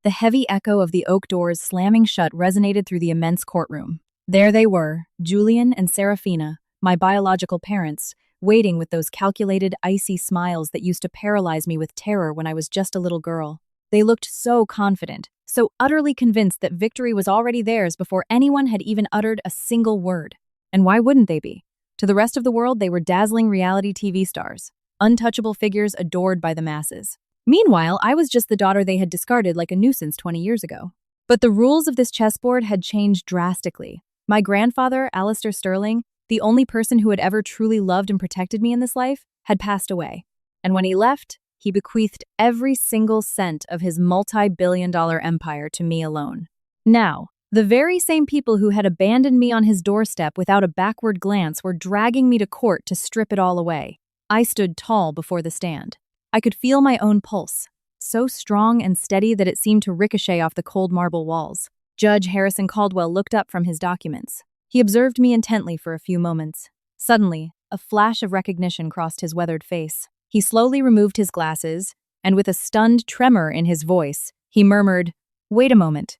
The heavy echo of the oak doors slamming shut resonated through the immense courtroom. There they were, Julian and Serafina, my biological parents, waiting with those calculated, icy smiles that used to paralyze me with terror when I was just a little girl. They looked so confident, so utterly convinced that victory was already theirs before anyone had even uttered a single word. And why wouldn't they be? To the rest of the world, they were dazzling reality TV stars, untouchable figures adored by the masses. Meanwhile, I was just the daughter they had discarded like a nuisance 20 years ago. But the rules of this chessboard had changed drastically. My grandfather, Alistair Sterling, the only person who had ever truly loved and protected me in this life, had passed away. And when he left, he bequeathed every single cent of his multi-billion-dollar empire to me alone. Now, the very same people who had abandoned me on his doorstep without a backward glance were dragging me to court to strip it all away. I stood tall before the stand. I could feel my own pulse, so strong and steady that it seemed to ricochet off the cold marble walls. Judge Harrison Caldwell looked up from his documents. He observed me intently for a few moments. Suddenly, a flash of recognition crossed his weathered face. He slowly removed his glasses, and with a stunned tremor in his voice, he murmured, "Wait a moment.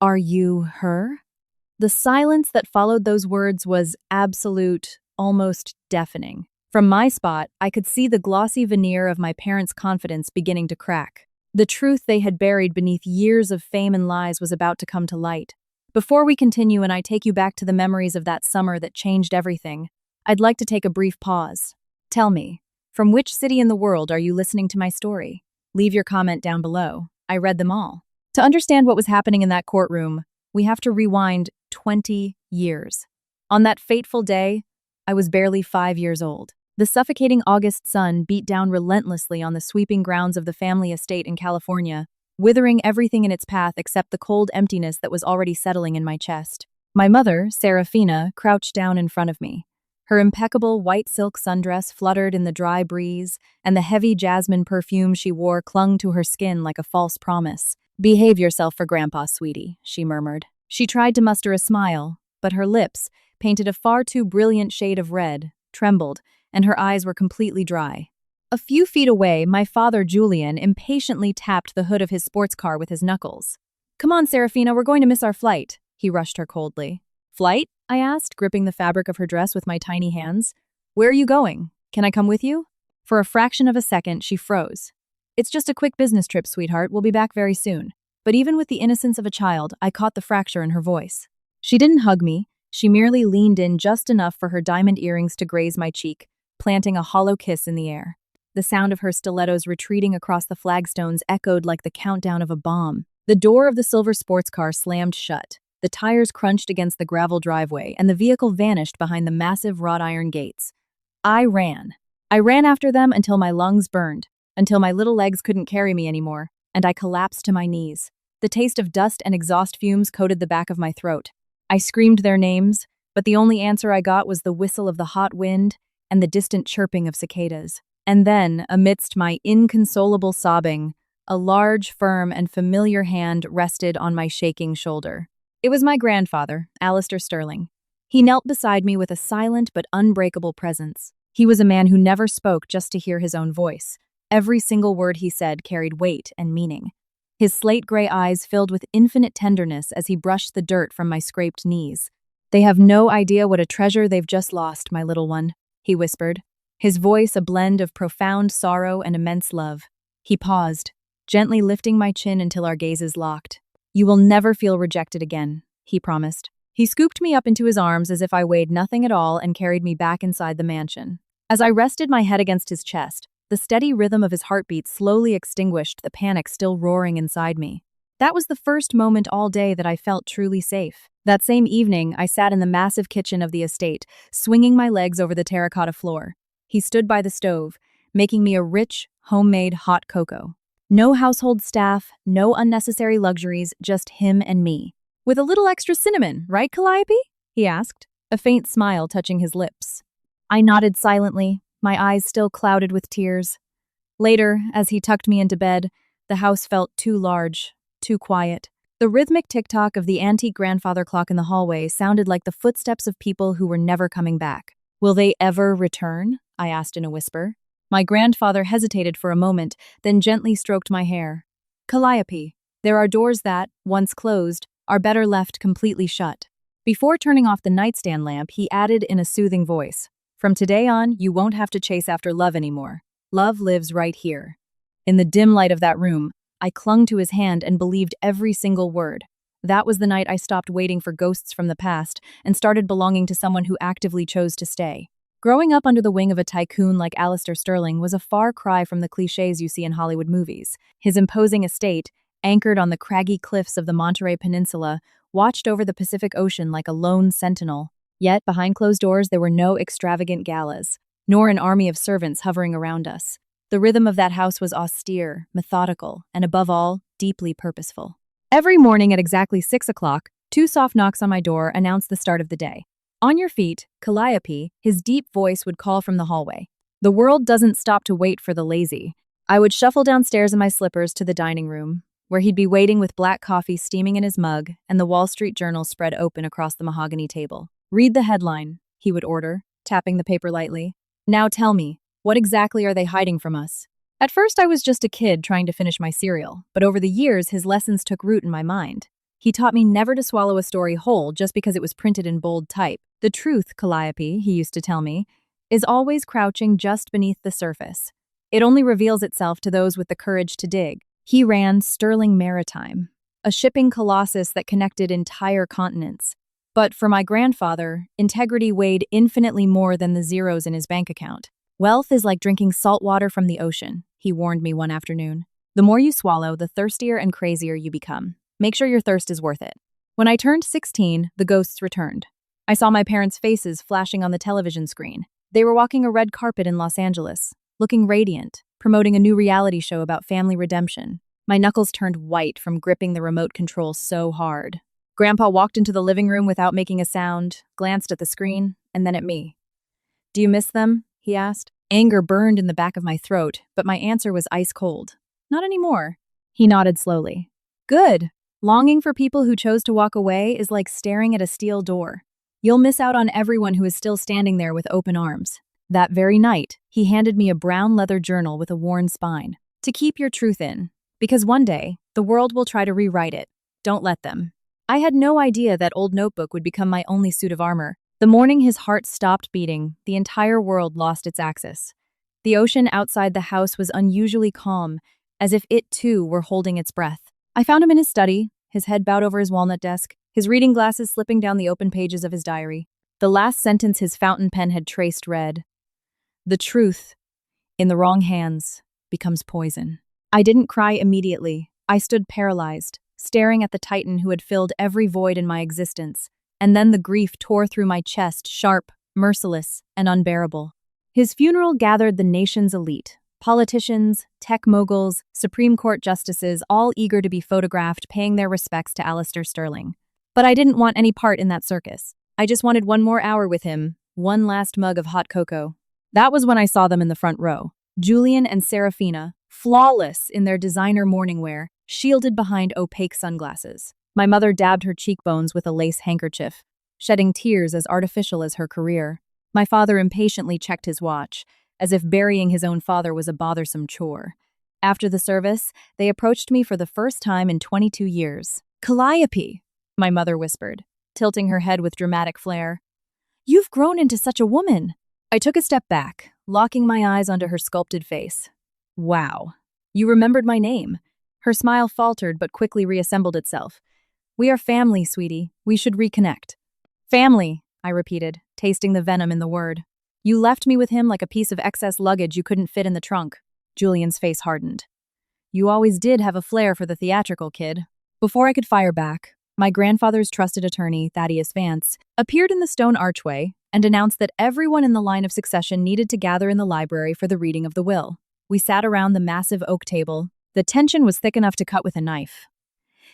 Are you her?" The silence that followed those words was absolute, almost deafening. From my spot, I could see the glossy veneer of my parents' confidence beginning to crack. The truth they had buried beneath years of fame and lies was about to come to light. Before we continue and I take you back to the memories of that summer that changed everything, I'd like to take a brief pause. Tell me, from which city in the world are you listening to my story? Leave your comment down below. I read them all. To understand what was happening in that courtroom, we have to rewind 20 years. On that fateful day, I was barely 5 years old. The suffocating August sun beat down relentlessly on the sweeping grounds of the family estate in California, withering everything in its path except the cold emptiness that was already settling in my chest. My mother, Serafina, crouched down in front of me. Her impeccable white silk sundress fluttered in the dry breeze, and the heavy jasmine perfume she wore clung to her skin like a false promise. "Behave yourself for Grandpa, sweetie," she murmured. She tried to muster a smile, but her lips, painted a far too brilliant shade of red, trembled, and her eyes were completely dry. A few feet away, my father, Julian, impatiently tapped the hood of his sports car with his knuckles. "Come on, Serafina, we're going to miss our flight," he rushed her coldly. "Flight?" I asked, gripping the fabric of her dress with my tiny hands. "Where are you going? Can I come with you?" For a fraction of a second, she froze. "It's just a quick business trip, sweetheart. We'll be back very soon." But even with the innocence of a child, I caught the fracture in her voice. She didn't hug me. She merely leaned in just enough for her diamond earrings to graze my cheek, planting a hollow kiss in the air. The sound of her stilettos retreating across the flagstones echoed like the countdown of a bomb. The door of the silver sports car slammed shut. The tires crunched against the gravel driveway, and the vehicle vanished behind the massive wrought iron gates. I ran. I ran after them until my lungs burned, until my little legs couldn't carry me anymore, and I collapsed to my knees. The taste of dust and exhaust fumes coated the back of my throat. I screamed their names, but the only answer I got was the whistle of the hot wind and the distant chirping of cicadas. And then, amidst my inconsolable sobbing, a large, firm, and familiar hand rested on my shaking shoulder. It was my grandfather, Alistair Sterling. He knelt beside me with a silent but unbreakable presence. He was a man who never spoke just to hear his own voice. Every single word he said carried weight and meaning. His slate-gray eyes filled with infinite tenderness as he brushed the dirt from my scraped knees. "They have no idea what a treasure they've just lost, my little one," he whispered, his voice a blend of profound sorrow and immense love. He paused, gently lifting my chin until our gazes locked. "You will never feel rejected again," he promised. He scooped me up into his arms as if I weighed nothing at all and carried me back inside the mansion. As I rested my head against his chest, the steady rhythm of his heartbeat slowly extinguished the panic still roaring inside me. That was the first moment all day that I felt truly safe. That same evening, I sat in the massive kitchen of the estate, swinging my legs over the terracotta floor. He stood by the stove, making me a rich, homemade hot cocoa. No household staff, no unnecessary luxuries, just him and me. "With a little extra cinnamon, right, Calliope?" he asked, a faint smile touching his lips. I nodded silently, my eyes still clouded with tears. Later, as he tucked me into bed, the house felt too large, too quiet. The rhythmic tick-tock of the antique grandfather clock in the hallway sounded like the footsteps of people who were never coming back. "Will they ever return?" I asked in a whisper. My grandfather hesitated for a moment, then gently stroked my hair. "Calliope, There are doors that, once closed, are better left completely shut. Before turning off the nightstand lamp, he added in a soothing voice, "From today on, you won't have to chase after love anymore. Love lives right here." In the dim light of that room, I clung to his hand and believed every single word. That was the night I stopped waiting for ghosts from the past and started belonging to someone who actively chose to stay. Growing up under the wing of a tycoon like Alistair Sterling was a far cry from the cliches you see in Hollywood movies. His imposing estate, anchored on the craggy cliffs of the Monterey Peninsula, watched over the Pacific Ocean like a lone sentinel. Yet, behind closed doors, there were no extravagant galas, nor an army of servants hovering around us. The rhythm of that house was austere, methodical, and above all, deeply purposeful. Every morning at exactly 6 o'clock, 2 soft knocks on my door announced the start of the day. "On your feet, Calliope," his deep voice would call from the hallway. The world doesn't stop to wait for the lazy. I would shuffle downstairs in my slippers to the dining room, where he'd be waiting with black coffee steaming in his mug and the Wall Street Journal spread open across the mahogany table. "Read the headline," he would order, tapping the paper lightly. "Now tell me, what exactly are they hiding from us?" At first, I was just a kid trying to finish my cereal, but over the years, his lessons took root in my mind. He taught me never to swallow a story whole just because it was printed in bold type. "The truth, Calliope," he used to tell me, "is always crouching just beneath the surface. It only reveals itself to those with the courage to dig." He ran Sterling Maritime, a shipping colossus that connected entire continents. But for my grandfather, integrity weighed infinitely more than the zeros in his bank account. "Wealth is like drinking salt water from the ocean," he warned me one afternoon. "The more you swallow, the thirstier and crazier you become. Make sure your thirst is worth it." When I turned 16, the ghosts returned. I saw my parents' faces flashing on the television screen. They were walking a red carpet in Los Angeles, looking radiant, promoting a new reality show about family redemption. My knuckles turned white from gripping the remote control so hard. Grandpa walked into the living room without making a sound, glanced at the screen, and then at me. "Do you miss them?" he asked. Anger burned in the back of my throat, but my answer was ice cold. "Not anymore." He nodded slowly. "Good. Longing for people who chose to walk away is like staring at a steel door. You'll miss out on everyone who is still standing there with open arms." That very night, he handed me a brown leather journal with a worn spine. "To keep your truth in, because one day, the world will try to rewrite it. Don't let them." I had no idea that old notebook would become my only suit of armor. The morning his heart stopped beating, the entire world lost its axis. The ocean outside the house was unusually calm, as if it too were holding its breath. I found him in his study, his head bowed over his walnut desk, his reading glasses slipping down the open pages of his diary. The last sentence his fountain pen had traced read, "The truth, in the wrong hands, becomes poison." I didn't cry immediately. I stood paralyzed, staring at the titan who had filled every void in my existence, and then the grief tore through my chest, sharp, merciless, and unbearable. His funeral gathered the nation's elite, politicians, tech moguls, Supreme Court justices, all eager to be photographed paying their respects to Alistair Sterling. But I didn't want any part in that circus. I just wanted one more hour with him, one last mug of hot cocoa. That was when I saw them in the front row. Julian and Serafina, flawless in their designer morning wear, shielded behind opaque sunglasses. My mother dabbed her cheekbones with a lace handkerchief, shedding tears as artificial as her career. My father impatiently checked his watch, as if burying his own father was a bothersome chore. After the service, they approached me for the first time in 22 years. "Calliope," my mother whispered, tilting her head with dramatic flair. "You've grown into such a woman." I took a step back, locking my eyes onto her sculpted face. "Wow, you remembered my name." Her smile faltered but quickly reassembled itself. "We are family, sweetie. We should reconnect." "Family," I repeated, tasting the venom in the word. "You left me with him like a piece of excess luggage you couldn't fit in the trunk." Julian's face hardened. "You always did have a flair for the theatrical, kid." Before I could fire back, my grandfather's trusted attorney, Thaddeus Vance, appeared in the stone archway and announced that everyone in the line of succession needed to gather in the library for the reading of the will. We sat around the massive oak table. The tension was thick enough to cut with a knife.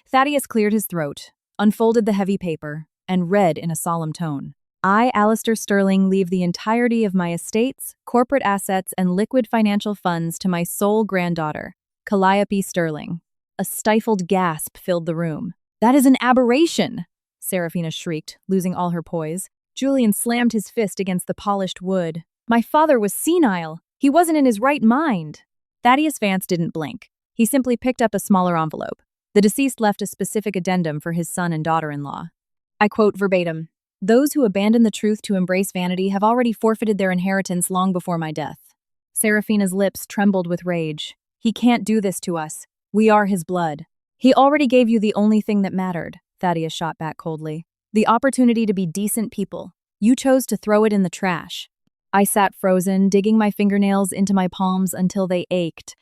Thaddeus cleared his throat, unfolded the heavy paper, and read in a solemn tone. "I, Alistair Sterling, leave the entirety of my estates, corporate assets, and liquid financial funds to my sole granddaughter, Calliope Sterling." A stifled gasp filled the room. "That is an aberration!" Serafina shrieked, losing all her poise. Julian slammed his fist against the polished wood. "My father was senile. He wasn't in his right mind." Thaddeus Vance didn't blink. He simply picked up a smaller envelope. The deceased left a specific addendum for his son and daughter-in-law. I quote verbatim, "Those who abandon the truth to embrace vanity have already forfeited their inheritance long before my death." Serafina's lips trembled with rage. "He can't do this to us. We are his blood." "He already gave you the only thing that mattered," Thaddeus shot back coldly. "The opportunity to be decent people. You chose to throw it in the trash." I sat frozen, digging my fingernails into my palms until they ached.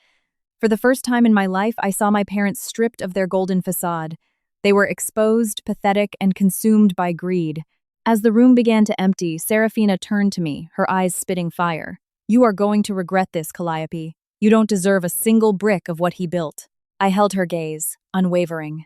For the first time in my life, I saw my parents stripped of their golden facade. They were exposed, pathetic, and consumed by greed. As the room began to empty, Serafina turned to me, her eyes spitting fire. "You are going to regret this, Calliope. You don't deserve a single brick of what he built." I held her gaze, unwavering.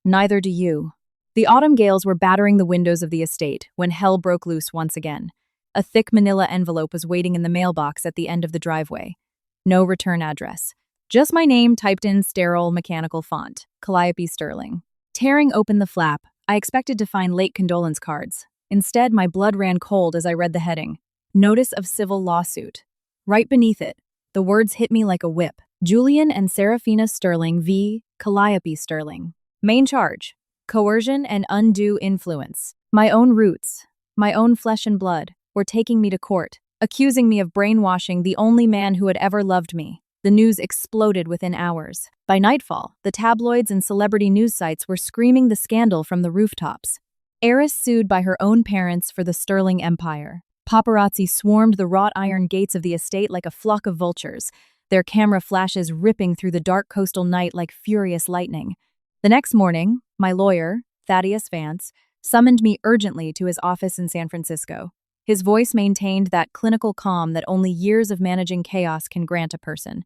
"Neither do you." The autumn gales were battering the windows of the estate when hell broke loose once again. A thick manila envelope was waiting in the mailbox at the end of the driveway. No return address. Just my name typed in sterile, mechanical font, Calliope Sterling. Tearing open the flap, I expected to find late condolence cards. Instead, my blood ran cold as I read the heading. Notice of civil lawsuit. Right beneath it, the words hit me like a whip. Julian and Serafina Sterling v. Calliope Sterling. Main charge: coercion and undue influence. My own roots, my own flesh and blood, were taking me to court, accusing me of brainwashing the only man who had ever loved me. The news exploded within hours. By nightfall, the tabloids and celebrity news sites were screaming the scandal from the rooftops. Heiress sued by her own parents for the Sterling empire. Paparazzi swarmed the wrought iron gates of the estate like a flock of vultures, their camera flashes ripping through the dark coastal night like furious lightning. The next morning, my lawyer, Thaddeus Vance, summoned me urgently to his office in San Francisco. His voice maintained that clinical calm that only years of managing chaos can grant a person.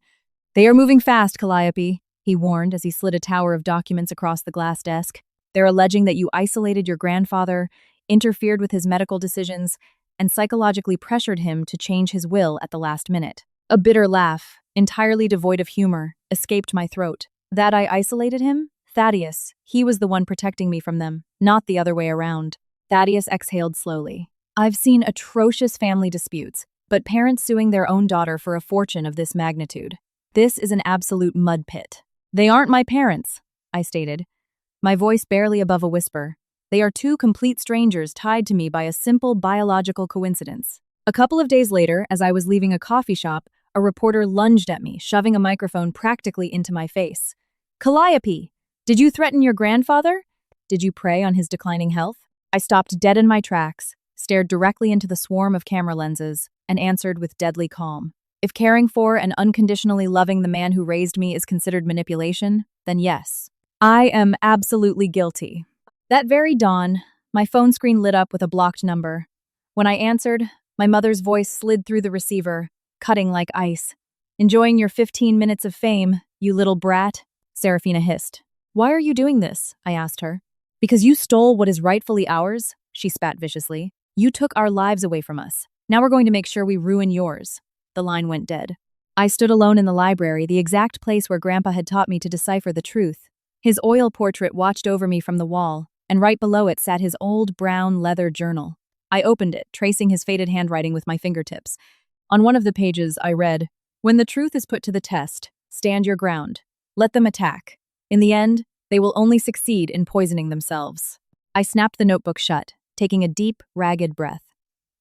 "They are moving fast, Calliope," he warned as he slid a tower of documents across the glass desk. "They're alleging that you isolated your grandfather, interfered with his medical decisions, and psychologically pressured him to change his will at the last minute." A bitter laugh, entirely devoid of humor, escaped my throat. That I isolated him? Thaddeus. He was the one protecting me from them, not the other way around. Thaddeus exhaled slowly. "I've seen atrocious family disputes, but parents suing their own daughter for a fortune of this magnitude. This is an absolute mud pit." "They aren't my parents," I stated, my voice barely above a whisper. "They are two complete strangers tied to me by a simple biological coincidence." A couple of days later, as I was leaving a coffee shop, a reporter lunged at me, shoving a microphone practically into my face. "Calliope, did you threaten your grandfather? Did you prey on his declining health?" I stopped dead in my tracks, stared directly into the swarm of camera lenses, and answered with deadly calm. If caring for and unconditionally loving the man who raised me is considered manipulation, then yes, I am absolutely guilty. That very dawn, my phone screen lit up with a blocked number. When I answered, my mother's voice slid through the receiver, cutting like ice. "Enjoying your 15 minutes of fame, you little brat," Serafina hissed. "Why are you doing this?" I asked her. "Because you stole what is rightfully ours," she spat viciously. "You took our lives away from us. Now we're going to make sure we ruin yours." The line went dead. I stood alone in the library, the exact place where Grandpa had taught me to decipher the truth. His oil portrait watched over me from the wall, and right below it sat his old brown leather journal. I opened it, tracing his faded handwriting with my fingertips. On one of the pages, I read, "When the truth is put to the test, stand your ground. Let them attack. In the end, they will only succeed in poisoning themselves." I snapped the notebook shut, taking a deep, ragged breath.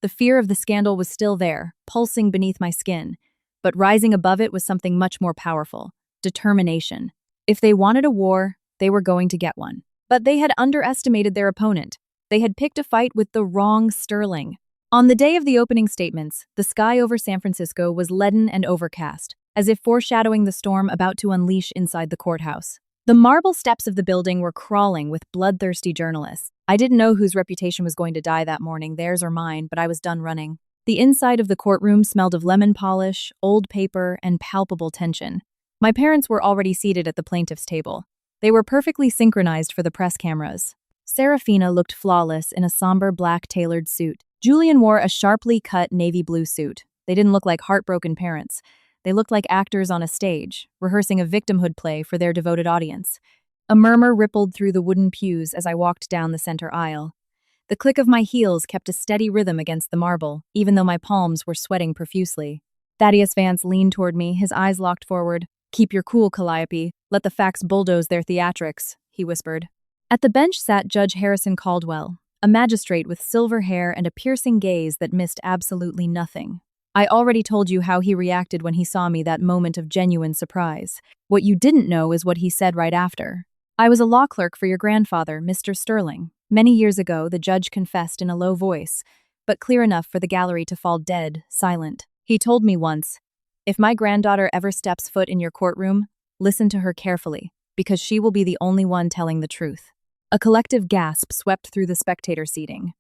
The fear of the scandal was still there, pulsing beneath my skin, but rising above it was something much more powerful: determination. If they wanted a war, they were going to get one. But they had underestimated their opponent. They had picked a fight with the wrong Sterling. On the day of the opening statements, the sky over San Francisco was leaden and overcast, as if foreshadowing the storm about to unleash inside the courthouse. The marble steps of the building were crawling with bloodthirsty journalists. I didn't know whose reputation was going to die that morning, theirs or mine, but I was done running. The inside of the courtroom smelled of lemon polish, old paper, and palpable tension. My parents were already seated at the plaintiff's table. They were perfectly synchronized for the press cameras. Serafina looked flawless in a somber black tailored suit. Julian wore a sharply cut navy blue suit. They didn't look like heartbroken parents. They looked like actors on a stage, rehearsing a victimhood play for their devoted audience. A murmur rippled through the wooden pews as I walked down the center aisle. The click of my heels kept a steady rhythm against the marble, even though my palms were sweating profusely. Thaddeus Vance leaned toward me, his eyes locked forward. Keep your cool, Calliope. Let the facts bulldoze their theatrics, he whispered. At the bench sat Judge Harrison Caldwell, a magistrate with silver hair and a piercing gaze that missed absolutely nothing. I already told you how he reacted when he saw me, that moment of genuine surprise. What you didn't know is what he said right after. I was a law clerk for your grandfather, Mr. Sterling. Many years ago, the judge confessed in a low voice, but clear enough for the gallery to fall dead, silent. He told me once, "If my granddaughter ever steps foot in your courtroom, listen to her carefully, because she will be the only one telling the truth." A collective gasp swept through the spectator seating.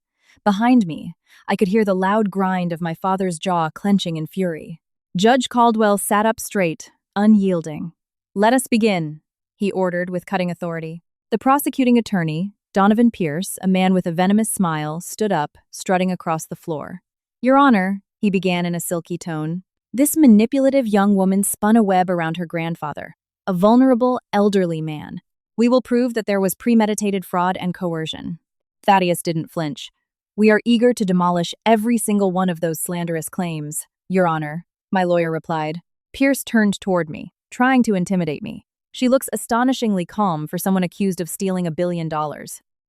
Behind me, I could hear the loud grind of my father's jaw clenching in fury. Judge Caldwell sat up straight, unyielding. "Let us begin," he ordered with cutting authority. The prosecuting attorney, Donovan Pierce, a man with a venomous smile, stood up, strutting across the floor. "Your Honor," he began in a silky tone, "this manipulative young woman spun a web around her grandfather, a vulnerable, elderly man. We will prove that there was premeditated fraud and coercion." Thaddeus didn't flinch. "We are eager to demolish every single one of those slanderous claims, Your Honor," my lawyer replied. Pierce turned toward me, trying to intimidate me. "She looks astonishingly calm for someone accused of stealing $1 billion.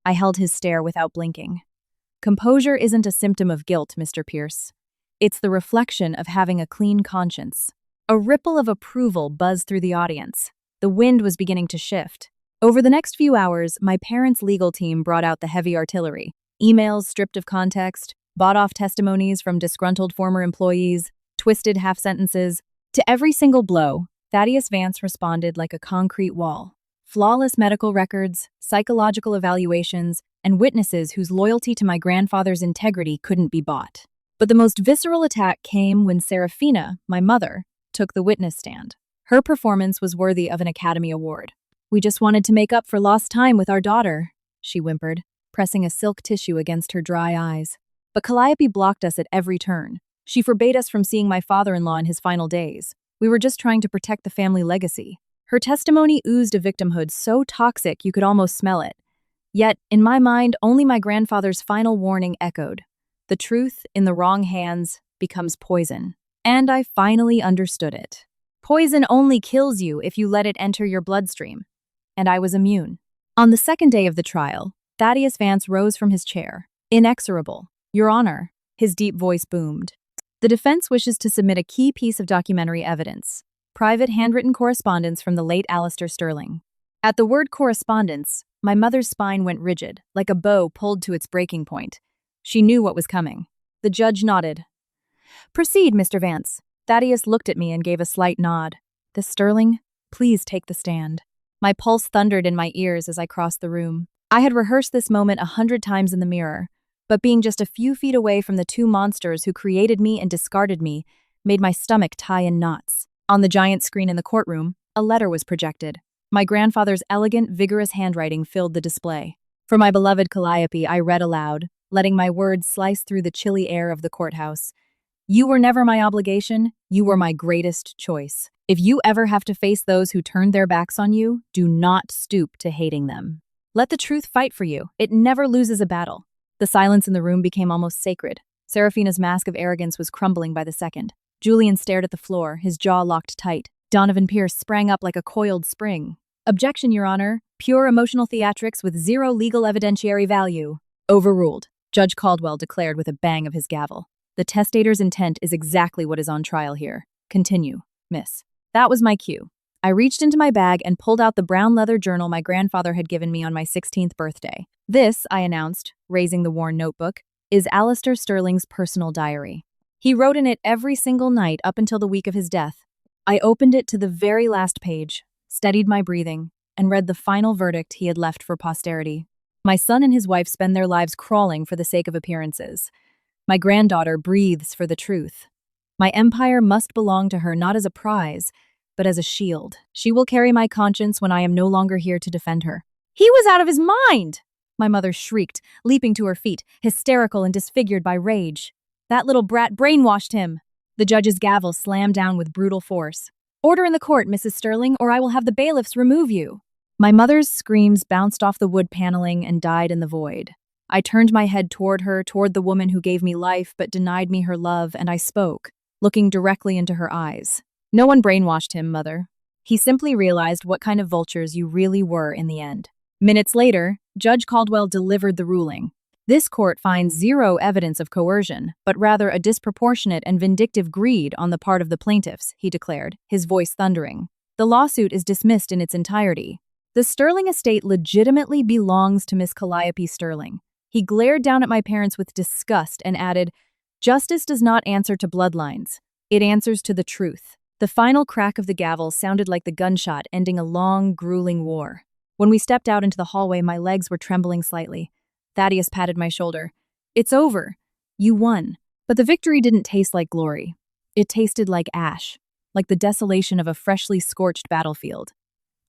I held his stare without blinking. "Composure isn't a symptom of guilt, Mr. Pierce. It's the reflection of having a clean conscience." A ripple of approval buzzed through the audience. The wind was beginning to shift. Over the next few hours, my parents' legal team brought out the heavy artillery. Emails stripped of context, bought-off testimonies from disgruntled former employees, twisted half-sentences. To every single blow, Thaddeus Vance responded like a concrete wall. Flawless medical records, psychological evaluations, and witnesses whose loyalty to my grandfather's integrity couldn't be bought. But the most visceral attack came when Serafina, my mother, took the witness stand. Her performance was worthy of an Academy Award. "We just wanted to make up for lost time with our daughter," she whimpered, pressing a silk tissue against her dry eyes. But Calliope blocked us at every turn. She forbade us from seeing my father-in-law in his final days. We were just trying to protect the family legacy. Her testimony oozed a victimhood so toxic you could almost smell it. Yet, in my mind, only my grandfather's final warning echoed. The truth, in the wrong hands, becomes poison. And I finally understood it. Poison only kills you if you let it enter your bloodstream. And I was immune. On the second day of the trial, Thaddeus Vance rose from his chair. "Inexorable. Your Honor," his deep voice boomed. "The defense wishes to submit a key piece of documentary evidence. Private handwritten correspondence from the late Alistair Sterling." At the word correspondence, my mother's spine went rigid, like a bow pulled to its breaking point. She knew what was coming. The judge nodded. "Proceed, Mr. Vance." Thaddeus looked at me and gave a slight nod. "The Sterling, please take the stand." My pulse thundered in my ears as I crossed the room. I had rehearsed this moment 100 times in the mirror, but being just a few feet away from the two monsters who created me and discarded me made my stomach tie in knots. On the giant screen in the courtroom, a letter was projected. My grandfather's elegant, vigorous handwriting filled the display. For my beloved Calliope, I read aloud, letting my words slice through the chilly air of the courthouse. "You were never my obligation, you were my greatest choice. If you ever have to face those who turned their backs on you, do not stoop to hating them. Let the truth fight for you. It never loses a battle." The silence in the room became almost sacred. Serafina's mask of arrogance was crumbling by the second. Julian stared at the floor, his jaw locked tight. Donovan Pierce sprang up like a coiled spring. "Objection, Your Honor. Pure emotional theatrics with zero legal evidentiary value." "Overruled," Judge Caldwell declared with a bang of his gavel. "The testator's intent is exactly what is on trial here. Continue, miss." That was my cue. I reached into my bag and pulled out the brown leather journal my grandfather had given me on my 16th birthday. "This," I announced, raising the worn notebook, "is Alistair Sterling's personal diary. He wrote in it every single night up until the week of his death." I opened it to the very last page, steadied my breathing, and read the final verdict he had left for posterity. My son and his wife spend their lives crawling for the sake of appearances. My granddaughter breathes for the truth. My empire must belong to her not as a prize, but as a shield. She will carry my conscience when I am no longer here to defend her. "He was out of his mind!" my mother shrieked, leaping to her feet, hysterical and disfigured by rage. "That little brat brainwashed him." The judge's gavel slammed down with brutal force. "Order in the court, Mrs. Sterling, or I will have the bailiffs remove you." My mother's screams bounced off the wood paneling and died in the void. I turned my head toward her, toward the woman who gave me life but denied me her love, and I spoke, looking directly into her eyes. "No one brainwashed him, Mother. He simply realized what kind of vultures you really were in the end. Minutes later, Judge Caldwell delivered the ruling. This court finds zero evidence of coercion, but rather a disproportionate and vindictive greed on the part of the plaintiffs, he declared, his voice thundering. The lawsuit is dismissed in its entirety. The Sterling estate legitimately belongs to Miss Calliope Sterling. He glared down at my parents with disgust and added, "Justice does not answer to bloodlines. It answers to the truth." The final crack of the gavel sounded like the gunshot ending a long, grueling war. When we stepped out into the hallway, my legs were trembling slightly. Thaddeus patted my shoulder. "It's over. You won." But the victory didn't taste like glory. It tasted like ash, like the desolation of a freshly scorched battlefield.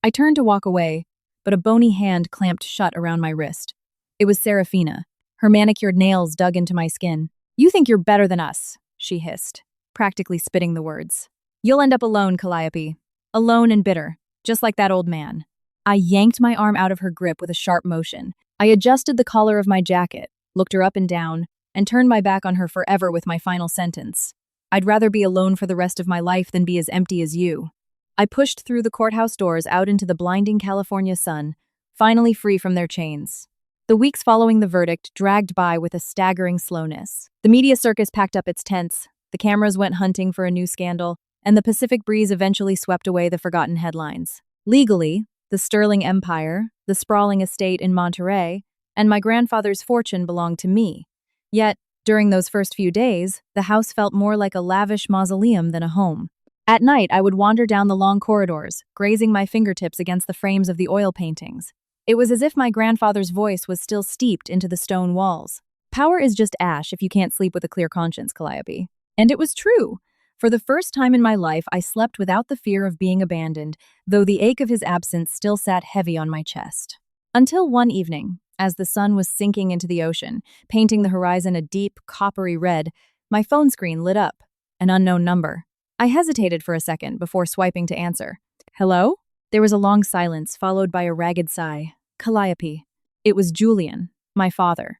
I turned to walk away, but a bony hand clamped shut around my wrist. It was Serafina. Her manicured nails dug into my skin. "You think you're better than us," she hissed, practically spitting the words. "You'll end up alone, Calliope. Alone and bitter, just like that old man." I yanked my arm out of her grip with a sharp motion. I adjusted the collar of my jacket, looked her up and down, and turned my back on her forever with my final sentence. "I'd rather be alone for the rest of my life than be as empty as you." I pushed through the courthouse doors out into the blinding California sun, finally free from their chains. The weeks following the verdict dragged by with a staggering slowness. The media circus packed up its tents, the cameras went hunting for a new scandal, and the Pacific breeze eventually swept away the forgotten headlines. Legally, the Sterling Empire, the sprawling estate in Monterey, and my grandfather's fortune belonged to me. Yet, during those first few days, the house felt more like a lavish mausoleum than a home. At night, I would wander down the long corridors, grazing my fingertips against the frames of the oil paintings. It was as if my grandfather's voice was still steeped into the stone walls. "Power is just ash if you can't sleep with a clear conscience, Calliope." And it was true. For the first time in my life, I slept without the fear of being abandoned, though the ache of his absence still sat heavy on my chest. Until one evening, as the sun was sinking into the ocean, painting the horizon a deep, coppery red, my phone screen lit up. An unknown number. I hesitated for a second before swiping to answer. "Hello?" There was a long silence, followed by a ragged sigh. "Calliope." It was Julian, my father.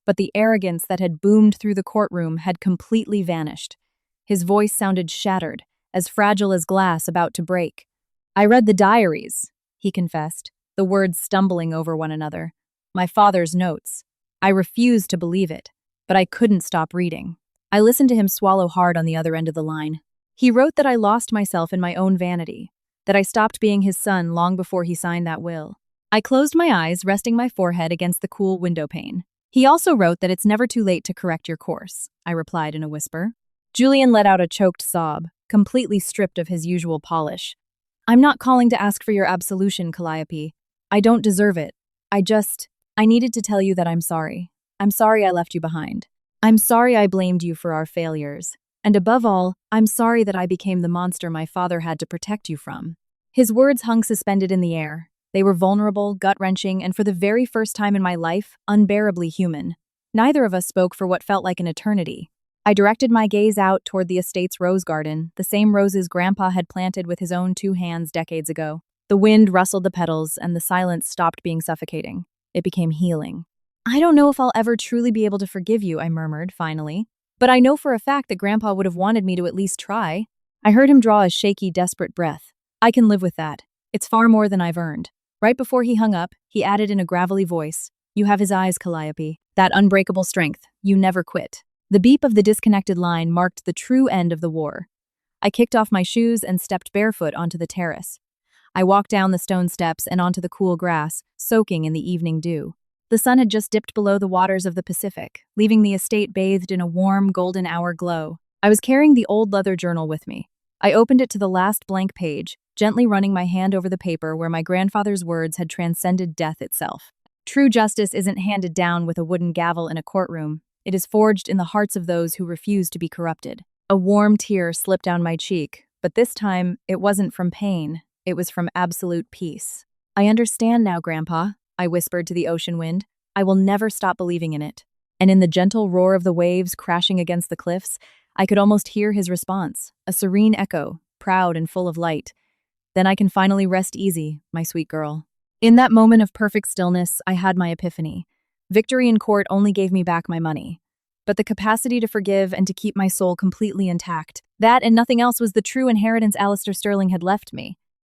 But the arrogance that had boomed through the courtroom had completely vanished. His voice sounded shattered, as fragile as glass about to break. "I read the diaries," he confessed, the words stumbling over one another. My father's notes. I refused to believe it, but I couldn't stop reading. I listened to him swallow hard on the other end of the line. He wrote that I lost myself in my own vanity, that I stopped being his son long before he signed that will. I closed my eyes, resting my forehead against the cool window pane. "He also wrote that it's never too late to correct your course," I replied in a whisper. Julian let out a choked sob, completely stripped of his usual polish. "I'm not calling to ask for your absolution, Calliope. I don't deserve it. I needed to tell you that I'm sorry. I'm sorry I left you behind. I'm sorry I blamed you for our failures. And above all, I'm sorry that I became the monster my father had to protect you from." His words hung suspended in the air. They were vulnerable, gut-wrenching, and for the very first time in my life, unbearably human. Neither of us spoke for what felt like an eternity. I directed my gaze out toward the estate's rose garden, the same roses Grandpa had planted with his own 2 hands decades ago. The wind rustled the petals, and the silence stopped being suffocating. It became healing. "I don't know if I'll ever truly be able to forgive you," I murmured, finally. "But I know for a fact that Grandpa would have wanted me to at least try." I heard him draw a shaky, desperate breath. "I can live with that. It's far more than I've earned." Right before he hung up, he added in a gravelly voice, "You have his eyes, Calliope. That unbreakable strength. You never quit." The beep of the disconnected line marked the true end of the war. I kicked off my shoes and stepped barefoot onto the terrace. I walked down the stone steps and onto the cool grass, soaking in the evening dew. The sun had just dipped below the waters of the Pacific, leaving the estate bathed in a warm, golden hour glow. I was carrying the old leather journal with me. I opened it to the last blank page, gently running my hand over the paper where my grandfather's words had transcended death itself. True justice isn't handed down with a wooden gavel in a courtroom. It is forged in the hearts of those who refuse to be corrupted. A warm tear slipped down my cheek, but this time it wasn't from pain. It was from absolute peace. "I understand now, Grandpa," I whispered to the ocean wind. "I will never stop believing in it." And in the gentle roar of the waves crashing against the cliffs, I could almost hear his response, a serene echo, proud and full of light. "Then I can finally rest easy, my sweet girl." In that moment of perfect stillness, I had my epiphany. Victory in court only gave me back my money. But the capacity to forgive and to keep my soul completely intact, that and nothing else was the true inheritance Alistair Sterling had left me.